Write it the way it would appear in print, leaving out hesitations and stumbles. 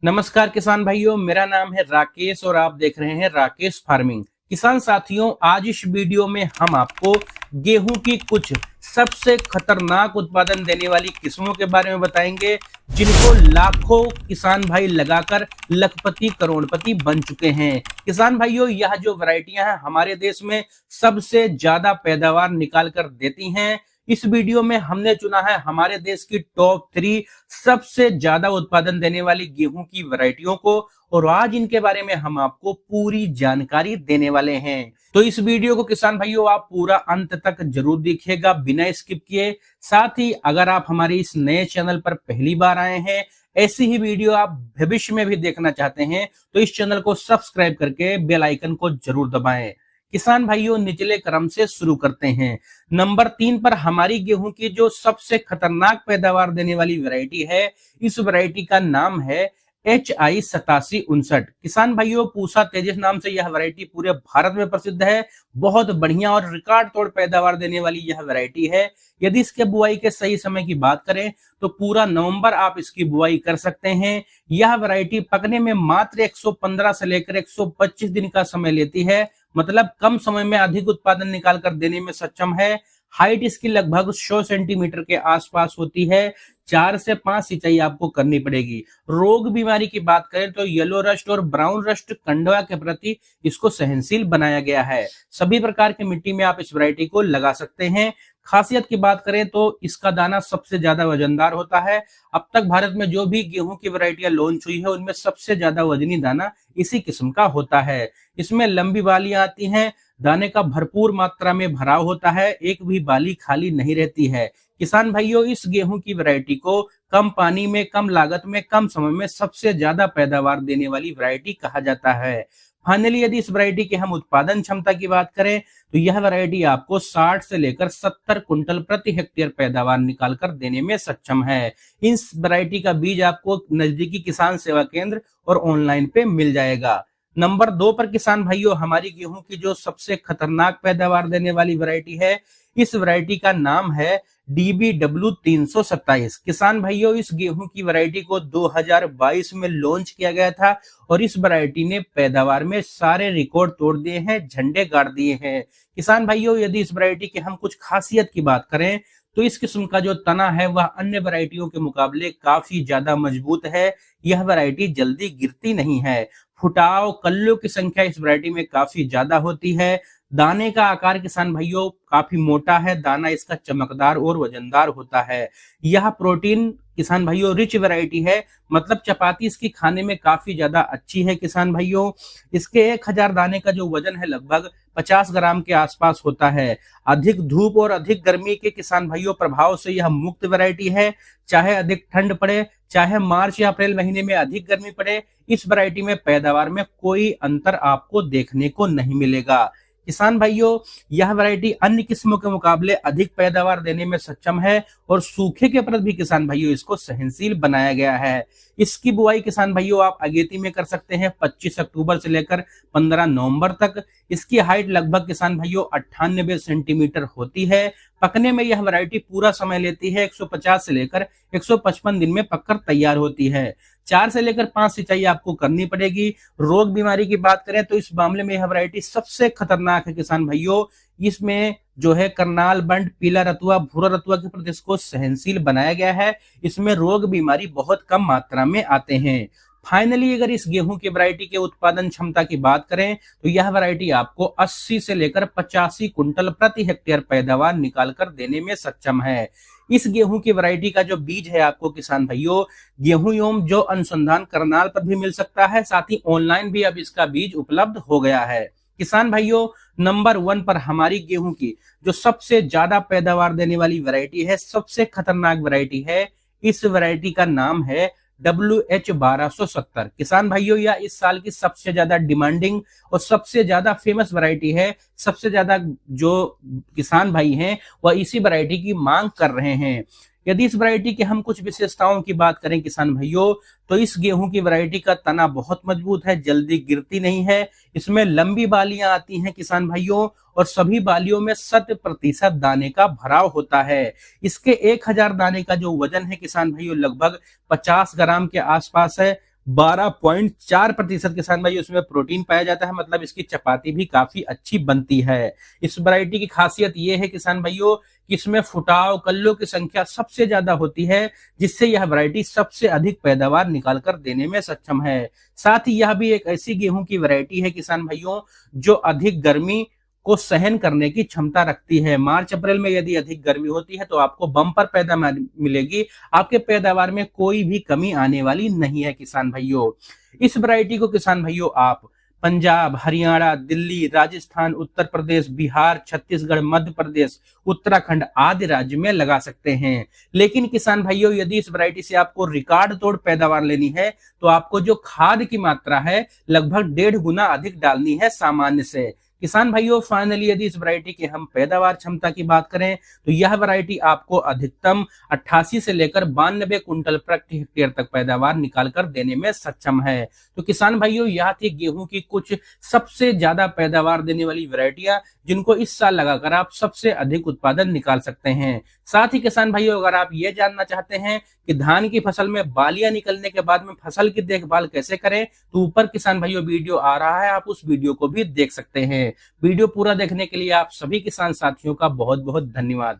नमस्कार किसान भाइयों, मेरा नाम है राकेश और आप देख रहे हैं राकेश फार्मिंग। किसान साथियों, आज इस वीडियो में हम आपको गेहूं की कुछ सबसे खतरनाक उत्पादन देने वाली किस्मों के बारे में बताएंगे, जिनको लाखों किसान भाई लगाकर लखपति करोड़पति बन चुके हैं। किसान भाइयों, यह जो वैरायटियां हैं हमारे देश में सबसे ज्यादा पैदावार निकाल कर देती हैं। इस वीडियो में हमने चुना है हमारे देश की टॉप 3 सबसे ज्यादा उत्पादन देने वाली गेहूं की वैरायटियों को, और आज इनके बारे में हम आपको पूरी जानकारी देने वाले हैं। तो इस वीडियो को किसान भाइयों आप पूरा अंत तक जरूर देखिएगा, बिना स्किप किए। साथ ही अगर आप हमारे इस नए चैनल पर पहली बार आए हैं, ऐसी ही वीडियो आप भविष्य में भी देखना चाहते हैं, तो इस चैनल को सब्सक्राइब करके बेल आइकन को जरूर दबाएं। किसान भाइयों, निचले क्रम से शुरू करते हैं। नंबर 3 पर हमारी गेहूं की जो सबसे खतरनाक पैदावार देने वाली वैरायटी है, इस वैरायटी का नाम है HI 8759। किसान भाइयों, पूसा तेजस नाम से यह वैरायटी पूरे भारत में प्रसिद्ध है। बहुत बढ़िया और रिकॉर्ड तोड़ पैदावार देने वाली यह वैरायटी है। यदि इसके बुआई के सही समय की बात करें तो पूरा नवंबर आप इसकी बुआई कर सकते हैं। यह वैरायटी पकने में मात्र 115 से लेकर 125 दिन का समय लेती है, मतलब कम समय में अधिक उत्पादन निकाल कर देने में सक्षम है। हाइट इसकी लगभग 100 सेंटीमीटर के आसपास होती है। 4 से 5 सिंचाई आपको करनी पड़ेगी। रोग बीमारी की बात करें तो येलो रस्ट और ब्राउन रस्ट कंडवा के प्रति इसको सहनशील बनाया गया है। सभी प्रकार की मिट्टी में आप इस वैरायटी को लगा सकते हैं। खासियत की बात करें तो इसका दाना सबसे ज्यादा वजनदार होता है। अब तक भारत में जो भी गेहूं की वैरायटियां लॉन्च हुई है, उनमें सबसे ज्यादा वजनी दाना इसी किस्म का होता है। इसमें लंबी बालियां आती हैं, दाने का भरपूर मात्रा में भराव होता है, एक भी बाली खाली नहीं रहती है। किसान भाइयों, इस गेहूं की वैरायटी को कम पानी में, कम लागत में, कम समय में सबसे ज्यादा पैदावार देने वाली वैरायटी कहा जाता है। फाइनली यदि इस वैरायटी की हम उत्पादन क्षमता की बात करें तो यह वैरायटी आपको 60 से लेकर 70 कुंटल प्रति हेक्टेयर पैदावार निकाल कर देने में सक्षम है। इस वैरायटी का बीज आपको नजदीकी किसान सेवा केंद्र और ऑनलाइन पे मिल जाएगा। नंबर 2 पर किसान भाइयों, हमारी गेहूं की जो सबसे खतरनाक पैदावार देने वाली वैरायटी है, इस वैरायटी का नाम है DBW 327। किसान भाइयों, इस गेहूं की वैरायटी को 2022 में लॉन्च किया गया था और इस वैरायटी ने पैदावार में सारे रिकॉर्ड तोड़ दिए हैं, झंडे गाड़ दिए हैं। किसान भाइयों, यदि इस वैरायटी की हम कुछ खासियत की बात करें तो इस किस्म का जो तना है वह अन्य वैरायटियों के मुकाबले काफी ज्यादा मजबूत है। यह वैरायटी जल्दी गिरती नहीं है। फुटाव, कल्लों की संख्या इस वैरायटी में काफी ज्यादा होती है। दाने का आकार किसान भाइयों काफी मोटा है, दाना इसका चमकदार और वजनदार होता है। यह प्रोटीन किसान भाइयों रिच वैरायटी है, मतलब चपाती इसकी खाने में काफी ज्यादा अच्छी है। किसान भाइयों, इसके 1000 दाने का जो वजन है लगभग 50 ग्राम के आसपास होता है। अधिक धूप और अधिक गर्मी के किसान भाइयों प्रभाव से यह मुक्त वैरायटी है। चाहे अधिक ठंड पड़े, चाहे मार्च या अप्रैल महीने में अधिक गर्मी पड़े, इस वैरायटी में पैदावार में कोई अंतर आपको देखने को नहीं मिलेगा। किसान भाइयों, यह वैरायटी अन्य किस्मों के मुकाबले अधिक पैदावार देने में सक्षम है और सूखे के प्रति भी किसान भाइयों इसको सहनशील बनाया गया है। इसकी बुआई किसान भाइयों आप अगेती में कर सकते हैं 25 अक्टूबर से लेकर 15 नवंबर तक। इसकी हाइट लगभग किसान भाइयों 98 सेंटीमीटर होती है। पकने में यह वैरायटी पूरा समय लेती है, 150 से लेकर 155 दिन में पककर तैयार होती है। 4 से लेकर 5 सिंचाई आपको करनी पड़ेगी। रोग बीमारी की बात करें तो इस मामले में यह वैरायटी सबसे खतरनाक है किसान भाइयों। इसमें जो है करनाल बंड, पीला रतुआ, भूरा रतुआ के प्रति इसको सहनशील बनाया गया है। इसमें रोग बीमारी बहुत कम मात्रा में आते हैं। फाइनली अगर इस गेहूं की वैरायटी के उत्पादन क्षमता की बात करें तो यह वैरायटी आपको 80 से लेकर 85 कुंटल प्रति हेक्टेयर पैदावार निकाल कर देने में सक्षम है। इस गेहूं की वैरायटी का जो बीज है आपको किसान भाइयों गेहूं एवं जो अनुसंधान करनाल पर भी मिल सकता है, साथ ही ऑनलाइन भी अब इसका बीज उपलब्ध हो गया है। किसान भाइयों, नंबर 1 पर हमारी गेहूं की जो सबसे ज्यादा पैदावार देने वाली वैरायटी है, सबसे खतरनाक वैरायटी है, इस वैरायटी का नाम है WH 1270। किसान भाइयों, यह इस साल की सबसे ज्यादा डिमांडिंग और सबसे ज्यादा फेमस वैरायटी है। सबसे ज्यादा जो किसान भाई हैं वह इसी वैरायटी की मांग कर रहे हैं। यदि इस वैरायटी की हम कुछ विशेषताओं की बात करें किसान भाइयों, तो इस गेहूं की वैरायटी का तना बहुत मजबूत है, जल्दी गिरती नहीं है। इसमें लंबी बालियां आती हैं किसान भाइयों, और सभी बालियों में 100% दाने का भराव होता है। इसके 1000 दाने का जो वजन है किसान भाइयों लगभग 50 ग्राम के आसपास है। 12.4% किसान भाई उसमें प्रोटीन पाया जाता है, मतलब इसकी चपाती भी काफी अच्छी बनती है। इस वैरायटी की खासियत यह है किसान भाइयों कि इसमें फुटाव कल्लों की संख्या सबसे ज्यादा होती है, जिससे यह वैरायटी सबसे अधिक पैदावार निकाल कर देने में सक्षम है। साथ ही यह भी एक ऐसी गेहूं की वैरायटी है किसान भाइयों जो अधिक गर्मी को सहन करने की क्षमता रखती है। मार्च अप्रैल में यदि अधिक गर्मी होती है तो आपको बम्पर पैदावार मिलेगी, आपके पैदावार में कोई भी कमी आने वाली नहीं है किसान भाइयों। इस वैरायटी को किसान भाइयों आप पंजाब, हरियाणा, दिल्ली, राजस्थान, उत्तर प्रदेश, बिहार, छत्तीसगढ़, मध्य प्रदेश, उत्तराखंड आदि राज्य में लगा सकते हैं। लेकिन किसान भाइयों यदि इस वैरायटी से आपको रिकॉर्ड तोड़ पैदावार लेनी है तो आपको जो खाद की मात्रा है लगभग 1.5 गुना अधिक डालनी है सामान्य से। किसान भाइयों फाइनली यदि इस वैरायटी की हम पैदावार क्षमता की बात करें तो यह वैरायटी आपको अधिकतम 88 से लेकर 92 कुंटल प्रति हेक्टेयर तक पैदावार निकाल कर देने में सक्षम है। तो किसान भाइयों यह थी गेहूं की कुछ सबसे ज्यादा पैदावार देने वाली वैरायटियां जिनको इस साल लगाकर आप सबसे अधिक उत्पादन निकाल सकते हैं। साथ ही किसान भाइयों अगर आप ये जानना चाहते हैं कि धान की फसल में बालियां निकलने के बाद में फसल की देखभाल कैसे करें तो ऊपर किसान भाइयों वीडियो आ रहा है, आप उस वीडियो को भी देख सकते हैं। वीडियो पूरा देखने के लिए आप सभी किसान साथियों का बहुत बहुत धन्यवाद।